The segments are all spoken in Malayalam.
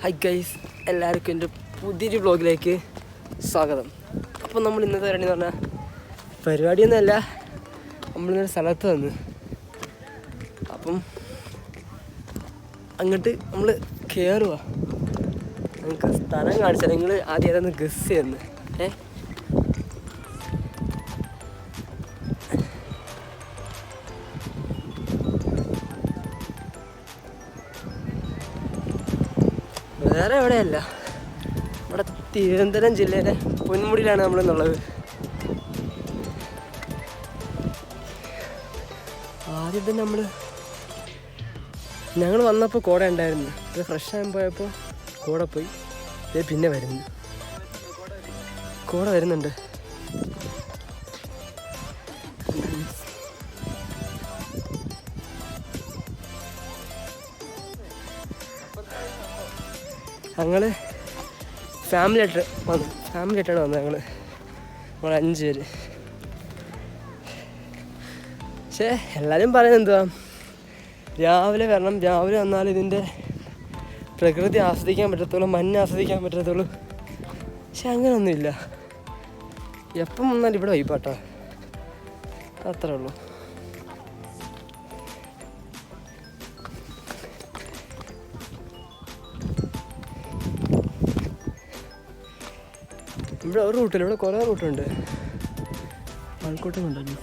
ഹായ് ഗൈസ്, എല്ലാവർക്കും എൻ്റെ പുതിയൊരു വ്ളോഗിലേക്ക് സ്വാഗതം. അപ്പം നമ്മൾ ഇന്നത്തെ പരിപാടി എന്ന് പറഞ്ഞാൽ പരിപാടിയൊന്നുമല്ല, നമ്മളിന്നൊരു സ്ഥലത്ത് വന്ന് അപ്പം അങ്ങോട്ട് നമ്മൾ കയറുക. നമുക്ക് സ്ഥലം കാണിച്ചാൽ നിങ്ങൾ ആദ്യം ഏതൊന്ന് ഗസ് ചെയ്യുന്നു. വേറെ എവിടെയല്ല, നമ്മുടെ തിരുവനന്തപുരം ജില്ലയിലെ പൊന്മുടിയിലാണ് നമ്മളെന്നുള്ളത്. ആദ്യം തന്നെ ഞങ്ങൾ വന്നപ്പോൾ കോട ഉണ്ടായിരുന്നു. ഇത് ഫ്രഷ് ആകാൻ പോയപ്പോൾ കോട പോയി. ഇത് പിന്നെ വരുന്നു, കോട വരുന്നുണ്ട്. ഞങ്ങൾ ഫാമിലിയായിട്ടാണ് വന്നത്. ഞങ്ങൾ 5 പേര്. പക്ഷേ എല്ലാവരും പറയുന്നത് എന്തുവാ, രാവിലെ വരണം, രാവിലെ വന്നാൽ ഇതിൻ്റെ പ്രകൃതി ആസ്വദിക്കാൻ പറ്റത്തുള്ളൂ, മഞ്ഞ് ആസ്വദിക്കാൻ പറ്റത്തുള്ളൂ. പക്ഷെ അങ്ങനെയൊന്നുമില്ല, എപ്പം വന്നാലും ഇവിടെ വൈപ്പാട്ടോ, അത്രേ ഉള്ളൂ. ഇവിടെ ഒരു റൂട്ടില്ല, ഇവിടെ കുറേ റൂട്ടുണ്ട്. ആൾക്കൂട്ടം കണ്ടല്ലോ,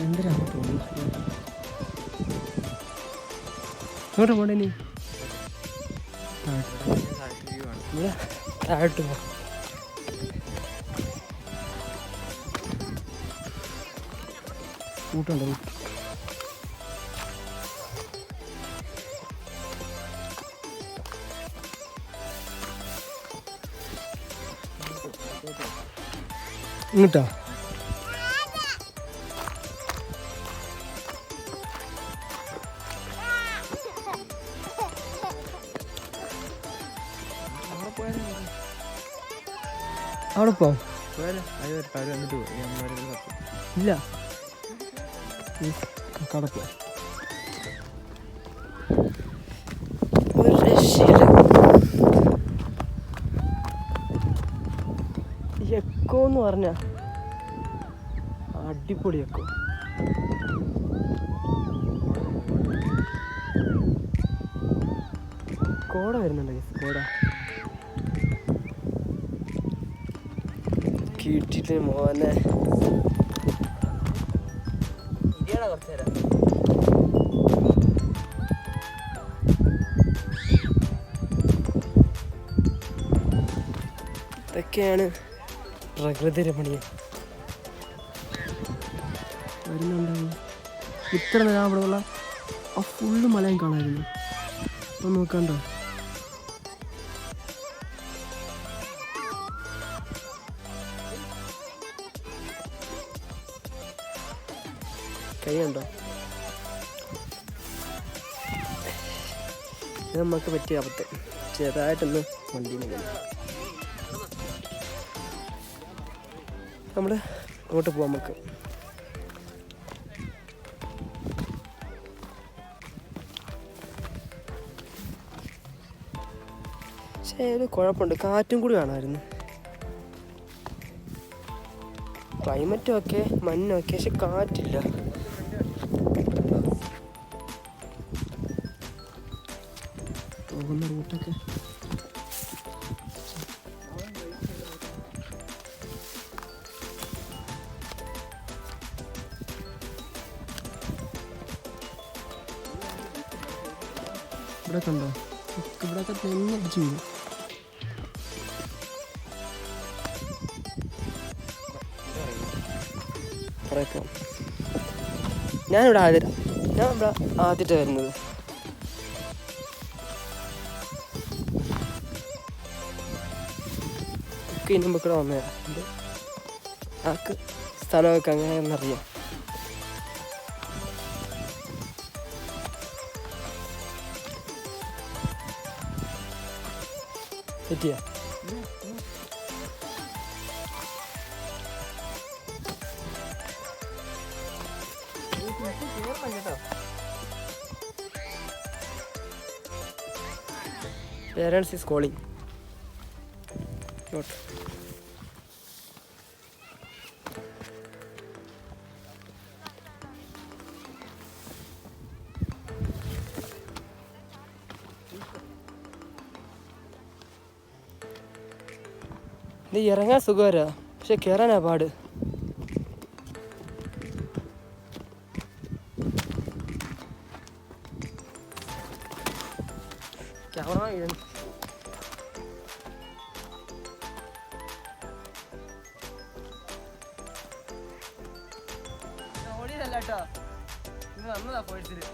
എന്തിനാണ് തോന്നുന്നു. ഇങ്ങോട്ട് പോണ്ടേ നീ, ഇവിടെ താഴോട്ട് പോ. റൂട്ടുണ്ടോ? ഇങ്ങോട്ടോ? അവിടെ പോവാം. ഇല്ല, കട പോ. ഒരു രക്ഷയില്ല. എക്കോ എന്ന് പറഞ്ഞ അടിപൊളി എക്കോ. കോട വരുന്നുണ്ട്, കോട കിട്ടിട്ട് മോനെ. ഇതൊക്കെയാണ് പ്രകൃതി രമണീയം. വരുന്നുണ്ടാവും ഇത്ര നേരം അവിടെയുള്ള ആ ഫുള്ള് മലയും കാണാമായിരുന്നു. അപ്പം നോക്കണ്ടോ, കൈയുണ്ടോ? ഇത് നമുക്ക് പറ്റിയ അബദ്ധം, ചെറുതായിട്ടൊന്ന് വണ്ടീനെ കൊണ്ട് നമ്മൾ അങ്ങോട്ട് പോവാം. നമുക്ക് പക്ഷേ ഒരു കുഴപ്പമുണ്ട്, കാറ്റും കൂടി കാണാമായിരുന്നു. ക്ലൈമറ്റും ഒക്കെ മഞ്ഞൊക്കെ, പക്ഷെ കാറ്റില്ല. പോകുന്ന റൂട്ടൊക്കെ ഇവിടെ കണ്ടോ, ഇവിടെയൊക്കെ തെങ്ങടിച്ചു വീഴും. ഞാനിവിടെ ആദ്യമായിട്ട് വരുന്നത്. ഇനി മുമ്പ് ഇവിടെ വന്നതാണ്. ആൾക്ക് സ്ഥലമൊക്കെ അങ്ങനെയെന്നറിയാം. പറ്റിയ Parents is calling. What? ഇത് ഇറങ്ങാൻ സുഖമാരാ, പക്ഷെ കയറാനാ പാട്. ക്യാമറ ഓടിയതല്ല കേട്ടോ, ഇന്ന് വന്നതാ പോയിട്ടില്.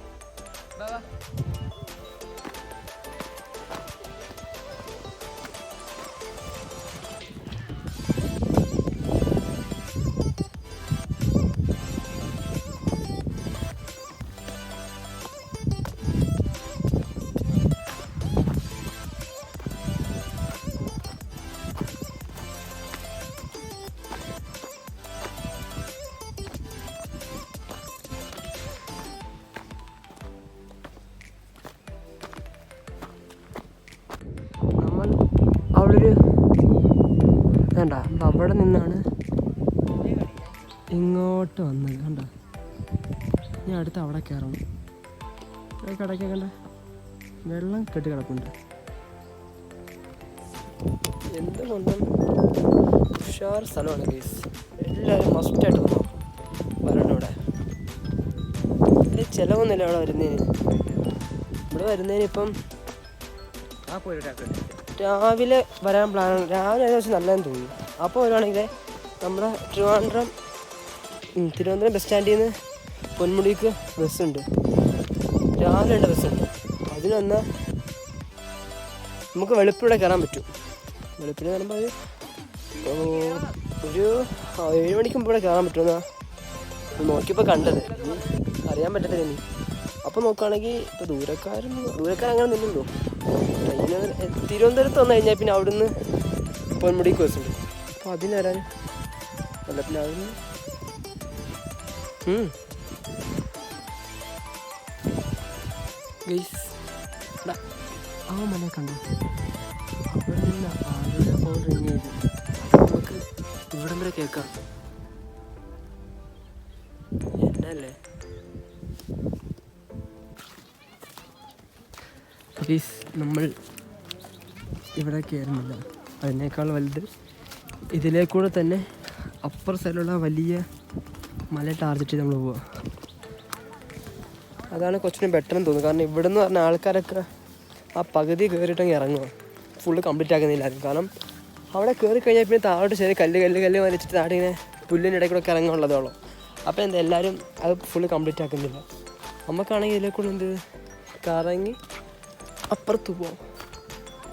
അവിടെ ഒരു വേണ്ട, അവിടെ നിന്നാണ് ഇങ്ങോട്ട് വന്നത്. കണ്ട, ഞാൻ അടുത്ത് അവിടെ കയറണം. കടയ്ക്ക് കണ്ട വെള്ളം കെട്ടി കിടപ്പുണ്ട്. എന്തുകൊണ്ടും ഉഷാർ സ്ഥലമാണ് ഗൈസ്. എല്ലാവരും മസ്റ്റായിട്ട് വരണം. ഇവിടെ വലിയ ചിലവൊന്നുമില്ല ഇവിടെ വരുന്നതിന്. ഇവിടെ വരുന്നതിന് ഇപ്പം രാവിലെ വരാൻ പ്ലാനാണ്. രാവിലെ ഏകദേശം നല്ലതെന്ന് തോന്നി. അപ്പോൾ വരുവാണെങ്കിൽ നമ്മുടെ തിരുവനന്തപുരം ബസ് സ്റ്റാൻഡിൽ നിന്ന് പൊന്മുടിക്ക് ബസ്സുണ്ട്. രാവിലെ ഉണ്ട് ബസ്സുണ്ട്. അതിന് വന്നാൽ നമുക്ക് വെളുപ്പിലൂടെ കയറാൻ പറ്റും. വെളുപ്പിന് വരുമ്പോൾ ഒരു 7 മണിക്ക് മുമ്പ് ഇവിടെ കയറാൻ പറ്റുമെന്നാണ് നോക്കിയപ്പോൾ കണ്ടത്. അറിയാൻ പറ്റത്തില്ല ഇനി. അപ്പോൾ നോക്കുകയാണെങ്കിൽ ഇപ്പോൾ ദൂരക്കാരങ്ങനെ നിന്നുണ്ടോ. തിരുവനന്തപുരത്ത് വന്നു കഴിഞ്ഞാൽ പിന്നെ അവിടുന്ന് പൊന്മുടിക്ക് ബസ്സുണ്ട്. അപ്പോൾ അതിന് വരാൻ അല്ല, പിന്നെ അവിടുന്ന് ഗൈസ് ആ മല കണ്ടു. അവിടെ നിന്ന് ആളുടെ ഫോൺ റിങ് ചെയ്തു. നമുക്ക് ഇവിടം വരെ കേൾക്കാം. എന്നല്ലേ ഗൈസ്, നമ്മൾ ഇവിടെ കയറുന്നില്ല. അതിനേക്കാൾ വലുത് ഇതിലേക്കൂടെ തന്നെ അപ്പർ സൈഡിലുള്ള വലിയ മല ടാർഗറ്റ് ചെയ്ത് നമ്മൾ പോവുക. അതാണ് കുറച്ചുകൂടി ബെറ്റർ എന്ന് തോന്നുന്നു. കാരണം ഇവിടെ നിന്ന് പറഞ്ഞ ആൾക്കാരൊക്കെ ആ പകുതി കയറിയിട്ടങ്ങ് ഇറങ്ങുക, ഫുള്ള് കംപ്ലീറ്റ് ആക്കുന്നില്ലായിരുന്നു. കാരണം അവിടെ കയറി കഴിഞ്ഞാൽ പിന്നെ താഴോട്ട് ശരി കല്ല് വലിച്ചിട്ട് താഴെ ഇങ്ങനെ പുല്ലിൻ്റെ ഇടയിൽ കൂടെ ഒക്കെ ഇറങ്ങാനുള്ളതോളം. അപ്പോൾ എന്താ എല്ലാവരും അത് ഫുള്ള് കംപ്ലീറ്റ് ആക്കുന്നില്ല. നമുക്കാണെങ്കിൽ ഇതിലേക്കൂടെ എന്ത് കറങ്ങി അപ്പുറത്ത് പോവാം.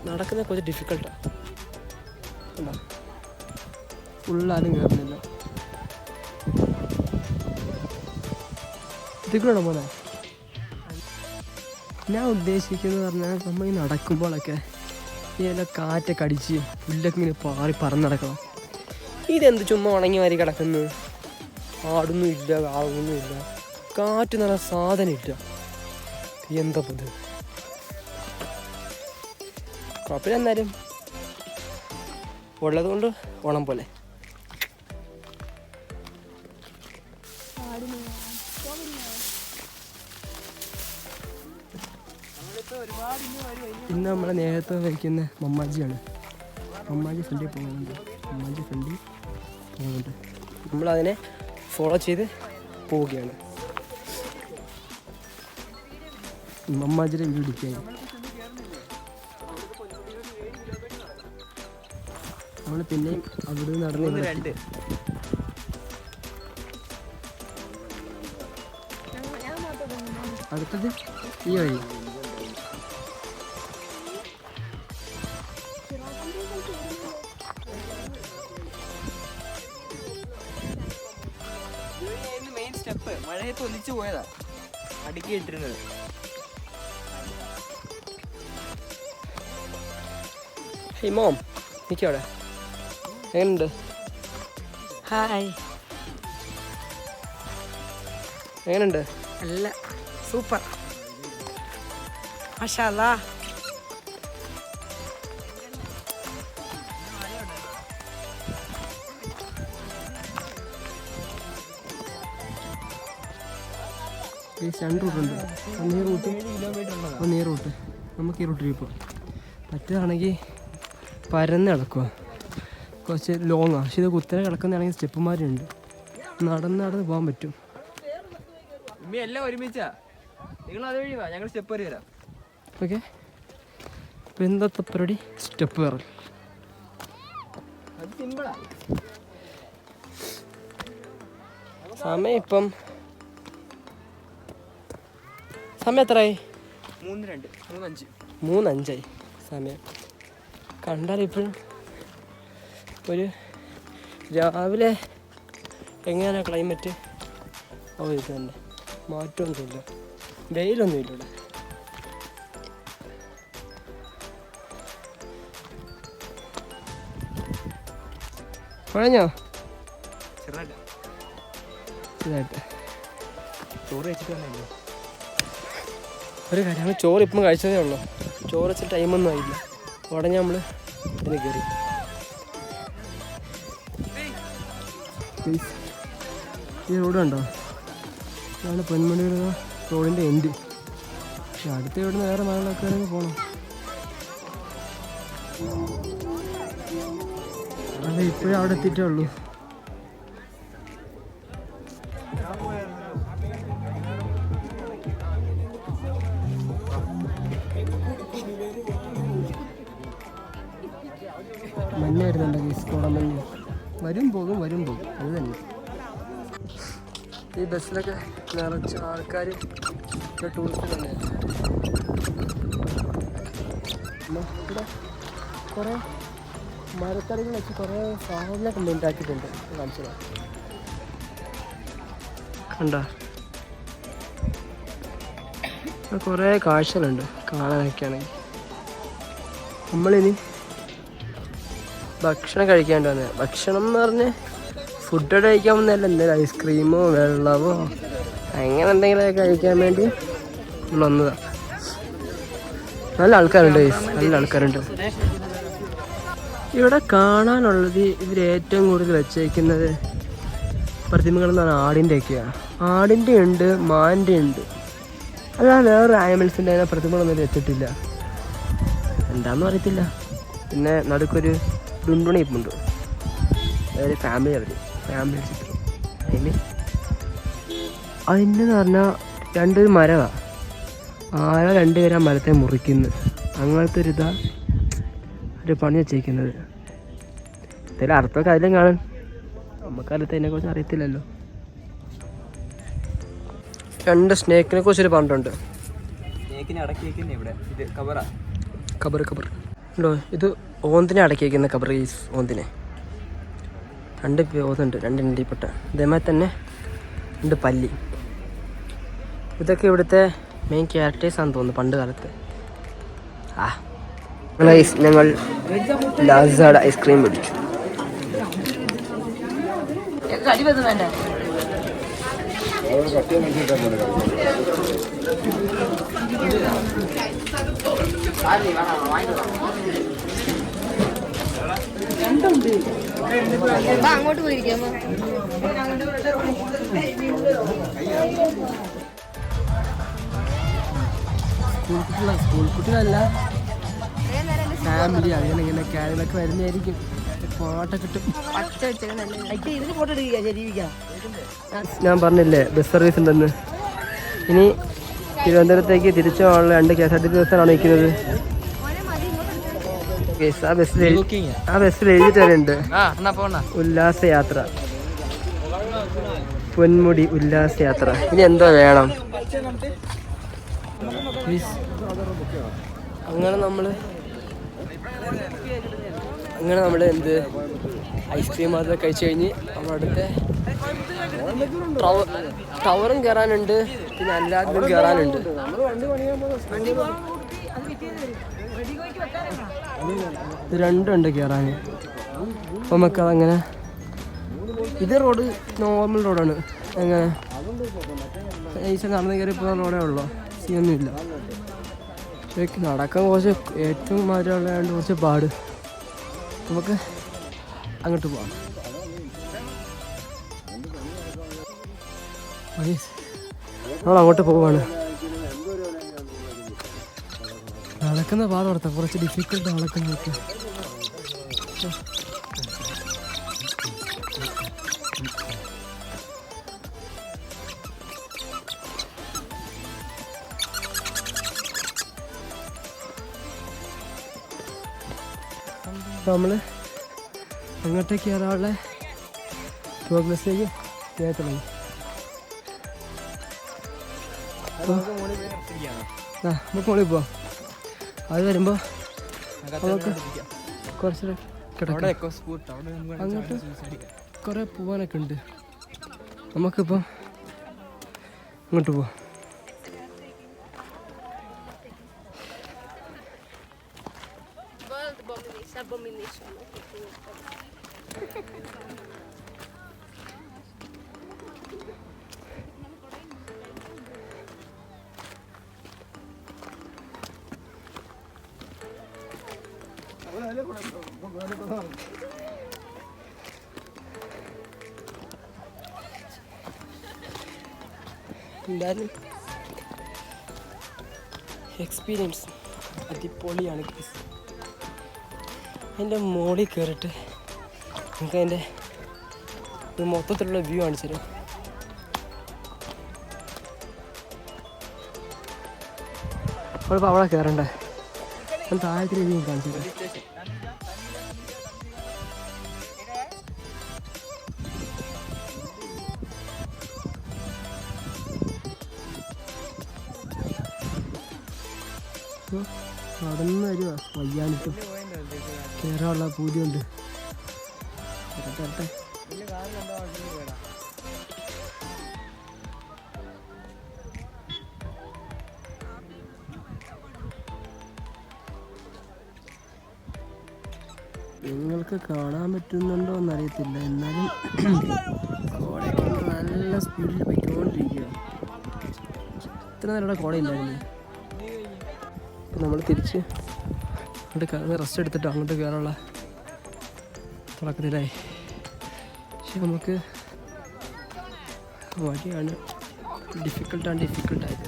നടക്കുന്നത് കുറച്ച് ഡിഫിക്കൽട്ടാണ്. അല്ല, ഫുള്ളാരും കയറുന്നില്ല. ഇതിക്കൂടെ പോലെ ഞാൻ ഉദ്ദേശിക്കുന്നത് പറഞ്ഞാൽ നമ്മൾ ഈ നടക്കുമ്പോഴൊക്കെ ഈ എല്ലാം കാറ്റൊക്കെ അടിച്ച് പുല്ലൊക്കെ ഇങ്ങനെ പറന്ന് നടക്കണം. ഇതെന്ത് ചുമ്മാ ഉണങ്ങി മാറി കിടക്കുന്നു. ആടൊന്നും ഇല്ല, കാവൊന്നും ഇല്ല, കാറ്റ് നല്ല സാധനം ഇല്ല. എന്താ ഇത്? കുഴപ്പമില്ല, എന്നാലും ഉള്ളത് കൊണ്ട് ഓണം പോലെ. ഇന്ന് നമ്മളെ നേരത്തെ വയ്ക്കുന്ന മമ്മാജിയാണ്. മമ്മാജി ഫ്രണ്ടിൽ പോകുന്നുണ്ട്. നമ്മളതിനെ ഫോളോ ചെയ്ത് പോവുകയാണ്. മമ്മാജിയുടെ വീഡിയോ എടുക്കുകയാണ്. നമ്മൾ പിന്നെയും അവിടെ നടന്ന് അടുത്തത് ഈ വഴി. മെയിൻ സ്റ്റെപ്പ് മഴയത്ത് ഒലിച്ചു പോയതാ, അടുക്കി ഇട്ടിരുന്നത്. Hey mom, നിൽക്കവിടെ. എങ്ങനെയുണ്ട്? ഹായ്, എങ്ങനെയുണ്ട്? നല്ല സൂപ്പർ, മാഷാ അല്ലാ. രണ്ട് റൂട്ടുണ്ട്. ഒന്ന് ഈ റൂട്ട് നമുക്ക് ഈ റൂട്ടിൽ ഇപ്പോൾ മറ്റേതാണെങ്കിൽ പരന്ന് കിടക്കുക, കുറച്ച് ലോങ്ങാണ്. പക്ഷെ ഇത് കുത്തനെ കിടക്കുന്നതാണെങ്കിൽ സ്റ്റെപ്പുമാരുണ്ട്, നടന്ന് പോകാൻ പറ്റും. എല്ലാം ഒരുമിച്ചാ, നിങ്ങൾ അതുവഴി വാ, ഞങ്ങൾ സ്റ്റെപ്പ് കയറി വരാം. ഓക്കെ, ഇപ്പം എന്താ പരിപാടി? സ്റ്റെപ്പ് കയറൽ. അത് സിമ്പിളാ. സമയം ഇപ്പം എത്രയായി? 3:05 സമയം. കണ്ടാലിപ്പോഴും ഒരു രാവിലെ എങ്ങനെയാണ് ക്ലൈമറ്റ്? ഇത് തന്നെ, മാറ്റമൊന്നുമില്ല, വെയിലൊന്നുമില്ല ഇവിടെ. കുഴഞ്ഞോ? ചെറുതായിട്ട് ചോറ് വെച്ചിട്ട് വന്നല്ലോ. ഒരു കാര്യം, നമ്മൾ ചോറ് ഇപ്പം കഴിച്ചതേ ഉള്ളൂ. ചോറ് വെച്ച ടൈമൊന്നും ആയില്ല, ഉടനെ നമ്മൾ ഇതിന് കയറി. ഈ റോഡ് കണ്ടോ? ഇതാണ് പൊന്മുടി റോഡിൻ്റെ എൻഡ്. പക്ഷെ അടുത്ത ഇവിടുന്ന് വേറെ നാളിലൊക്കെ പോകണം. അല്ല, ഇപ്പോഴും അവിടെ എത്തിയിട്ടേ ഉള്ളൂ. മഞ്ഞായിരുന്നുണ്ട് കോടമഞ്ഞ്. വരും പോകും അത് തന്നെ. ഈ ബസ്സിലൊക്കെ നിറച്ച ആൾക്കാർ ടൂറിസ്റ്റ് തന്നെയാണ്. ഇവിടെ കുറേ മരത്തടികൾ വെച്ച് കുറേ സാധനങ്ങളൊക്കെ ഉണ്ടാക്കിയിട്ടുണ്ട്. കാണിച്ചത് കണ്ടോ? കുറേ കാഴ്ചകളുണ്ട് കാണാനൊക്കെ ആണെങ്കിൽ. നമ്മളിനി ഭക്ഷണം കഴിക്കാണ്ട് വന്നത്. ഭക്ഷണം എന്ന് പറഞ്ഞ് ഫുഡ് കഴിക്കാൻ വന്നതല്ല, എന്തെങ്കിലും ഐസ്ക്രീമോ വെള്ളമോ അങ്ങനെ എന്തെങ്കിലുമൊക്കെ കഴിക്കാൻ വേണ്ടി നമ്മൾ വന്നതാണ്. നല്ല ആൾക്കാരുണ്ട്. ഇവിടെ കാണാനുള്ളത് ഇവർ ഏറ്റവും കൂടുതൽ വെച്ചേക്കുന്നത് പ്രതിമകളെന്ന് പറഞ്ഞാൽ ആടിൻ്റെയൊക്കെയാണ്. ആടിൻ്റെ ഉണ്ട്, മാൻ്റെ ഉണ്ട്. അല്ലാതെ വേറെ ആനിമൽസിൻ്റെ അതിനെ പ്രതിമകളൊന്നും വെച്ചിട്ടില്ല, എന്താണെന്ന് അറിയത്തില്ല. പിന്നെ നടുക്കൊരു ഡുണ്ടുണിപ്പുണ്ട്, അതായത് ഫാമിലി ചിത്രം. അതിൻ്റെ പറഞ്ഞാൽ രണ്ടൊരു മരമാണ്, ആരോ രണ്ടുപേരും ആ മരത്തെ മുറിക്കുന്നു. അങ്ങനത്തെ ഒരു പണി വെച്ചേക്കുന്നത്. എന്തെങ്കിലും അർത്ഥമൊക്കെ അതിലും കാണാൻ, നമുക്കറിയത്തെ അതിനെക്കുറിച്ച് അറിയത്തില്ലല്ലോ. രണ്ട് സ്നേക്കിനെ കുറിച്ചൊരു പറഞ്ഞിട്ടുണ്ട്. കബർ ഉണ്ടോ? ഇത് ഓന്തിനെ അടക്കി വയ്ക്കുന്ന കബർ. ഈ ഓന്തിനെ രണ്ട് ഓതുണ്ട്, രണ്ട് എണ്ണയിൽപ്പെട്ട. ഇതേമാതിരി തന്നെ രണ്ട് പല്ലി. ഇതൊക്കെ ഇവിടുത്തെ മെയിൻ ക്യാരക്ടേഴ്സാണെന്ന് തോന്നുന്നു പണ്ട് കാലത്ത്. ഞങ്ങൾ ലാസാഡ ഐസ്ക്രീം മേടിച്ചു. അങ്ങോട്ട് പോയിരിക്കാം. സ്കൂൾ കുട്ടികളല്ല, ഫാമിലി അങ്ങനെ ഇങ്ങനെ കാര്യങ്ങളൊക്കെ വരുന്നതായിരിക്കും. ഫോട്ടോ കിട്ടും. ഞാൻ പറഞ്ഞില്ലേ ബസ് സർവീസ് ഉണ്ടെന്ന്. ഇനി തിരുവനന്തപുരത്തേക്ക് തിരിച്ചു പോകാനുള്ള 2 KSRTC ബസ്സാണ് നിൽക്കുന്നത്. ആ ബസ്സിൽ എഴുതിയിട്ടുണ്ട് ഉല്ലാസയാത്ര, പൊന്മുടി ഉല്ലാസയാത്ര. ഇനി എന്തോ വേണം? അങ്ങനെ നമ്മൾ എന്ത് ഐസ്ക്രീം അതൊക്കെ കഴിച്ചു കഴിഞ്ഞ് നമ്മളടുത്ത് ടവറും കയറാനുണ്ട്, പിന്നെ അല്ലാതും കയറാനുണ്ട്. ഇത് രണ്ടുണ്ട് കയറാൻ. അപ്പം നമുക്കതങ്ങനെ, ഇത് റോഡ് നോർമൽ റോഡാണ്. എങ്ങനെ ഈശ്വരൻ നടന്ന് കയറി പോകുന്ന റോഡേ ഉള്ളൂ, സീനൊന്നുമില്ല. നടക്കാൻ കുറച്ച് ഏറ്റവും മാറ്റമുള്ളതുകൊണ്ട് കുറച്ച് പാട്. നമുക്ക് അങ്ങോട്ട് പോകാം. നമ്മൾ അങ്ങോട്ട് പോവാണ്. നടക്കുന്ന പാട് ഓർത്താ കുറച്ച് ഡിഫിക്കൽട്ട് നടക്കുന്നതൊക്കെ. നമ്മൾ അങ്ങോട്ടേക്ക് കയറാനുള്ള പ്രോഗ്രസ്സിലേക്ക് കയറി തുടങ്ങി. നമുക്ക് മുകളിൽ പോവാം. അത് വരുമ്പോൾ നമുക്ക് കുറച്ച് കിടക്കാം. അങ്ങോട്ട് കുറേ പോകാനൊക്കെ ഉണ്ട്. നമുക്കിപ്പോൾ ഇങ്ങോട്ട് പോവാം. എന്തായാലും എക്സ്പീരിയൻസ് അടിപൊളിയാണ്. അതിൻ്റെ മുകളിൽ കയറിയിട്ട് നമുക്ക് അതിൻ്റെ ഒരു മൊത്തത്തിലുള്ള വ്യൂ കാണിച്ചു തരും. നമ്മളിപ്പോൾ അവിടെ കയറണ്ടേ? ഞാൻ താഴത്തെ വ്യൂ കാണിച്ചു തരാം. അവിടെ നിന്ന് വരുവാ വയ്യാനിട്ടും കയറാനുള്ള പൂതിയുണ്ട്. തരട്ടെ. നിങ്ങൾക്ക് കാണാൻ പറ്റുന്നുണ്ടോ എന്നറിയത്തില്ല, എന്നാലും കോടയൊക്കെ നല്ല സ്പീഡിൽ പോയിക്കൊണ്ടിരിക്കുക. ഇത്ര നേരം കോടയില്ലായിരുന്നു. നമ്മൾ തിരിച്ച് അങ്ങോട്ട് റെസ്റ്റ് എടുത്തിട്ട് അങ്ങോട്ട് കയറാനുള്ള തുടക്കത്തിലായി. പക്ഷെ നമുക്ക് വഴിയാണ് ഡിഫിക്കൽട്ടായത്.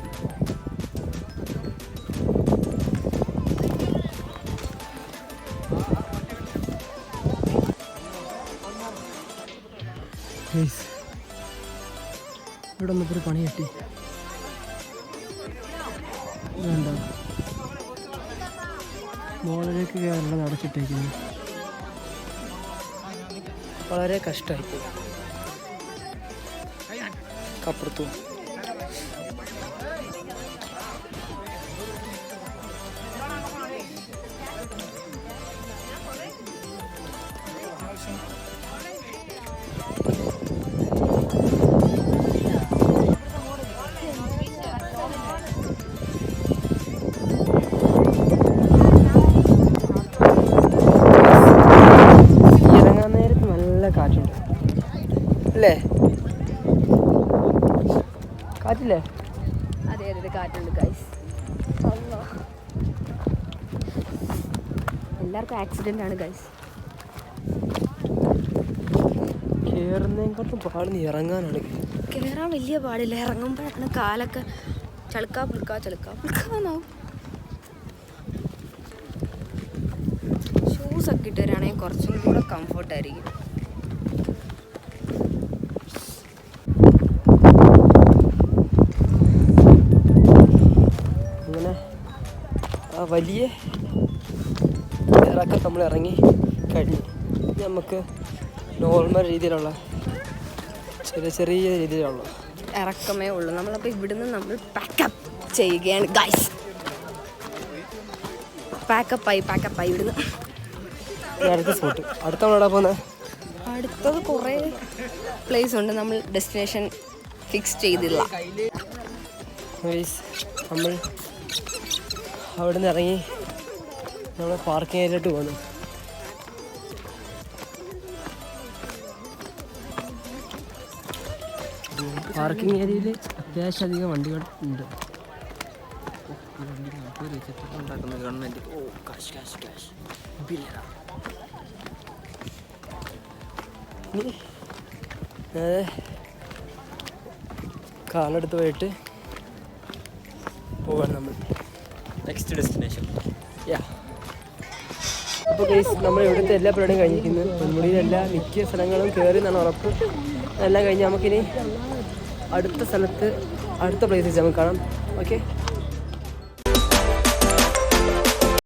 ഇവിടെ ഒന്നിപ്പോൾ ഒരു പണി കിട്ടി. ഇതെന്താ മോളിലേക്ക് കയറുന്നത് അടച്ചിട്ടേക്കുന്നു. വളരെ കഷ്ടമായിപ്പോയി. കപ്പുറത്തു അല്ലേ? കാറ്റില്ലേ? അതെ അതെ കാറ്റുണ്ട് ഗൈസ്. എല്ലാവർക്കും ആക്സിഡന്റ് ആണ് ഗൈസ്. കയറുന്നതിനെക്കാട്ടും പാടുന്ന ഇറങ്ങാനാണ്. കയറാൻ വലിയ പാടില്ല, ഇറങ്ങുമ്പോഴാണ് കാലൊക്കെ ചളുക്കാ പുളുക്കാന്നാവും. ഷൂസൊക്കെ ഇട്ട് വരികയാണെങ്കിൽ കുറച്ചും കൂടെ കംഫർട്ടായിരിക്കും. വലിയ ഇറക്കം നമ്മൾ ഇറങ്ങി കഴിഞ്ഞു. നമുക്ക് നോർമൽ രീതിയിലുള്ള ചെറിയ രീതിയിലുള്ള ഇറക്കമേ ഉള്ളൂ. നമ്മളപ്പോൾ ഇവിടുന്ന് നമ്മൾ പാക്കപ്പ് ചെയ്യുകയാണ് ഗൈസ്. പാക്കപ്പായി ഇവിടുന്ന്. അടുത്ത സ്പോട്ട് അടുത്ത നമ്മളെവിടെ പോകുന്നത്? അടുത്തത് കുറേ പ്ലേസ് ഉണ്ട്. നമ്മൾ ഡെസ്റ്റിനേഷൻ ഫിക്സ് ചെയ്തില്ല. നമ്മൾ അവിടെ നിന്ന് ഇറങ്ങി നമ്മൾ പാർക്കിംഗ് ഏരിയയിലോട്ട് പോകുന്നു. പാർക്കിംഗ് ഏരിയയിൽ അത്യാവശ്യം അധികം വണ്ടികൾ ഉണ്ട്. ഗവൺമെന്റ് കാലെടുത്ത് പോയിട്ട് പോവാണ് നമ്മൾ. Next destination. യാ, അപ്പോൾ ഗൈസ് നമ്മൾ ഇവിടുത്തെ എല്ലാ പരിപാടിയും കഴിഞ്ഞിരിക്കുന്നു. പൊന്മുടിയിലെല്ലാ മിക്ക സ്ഥലങ്ങളും കയറി എന്നാണ് ഉറപ്പ്. എല്ലാം കഴിഞ്ഞ് നമുക്കിനി അടുത്ത സ്ഥലത്ത് അടുത്ത പ്ലേസ് വെച്ച് നമുക്ക് കാണാം. ഓക്കെ.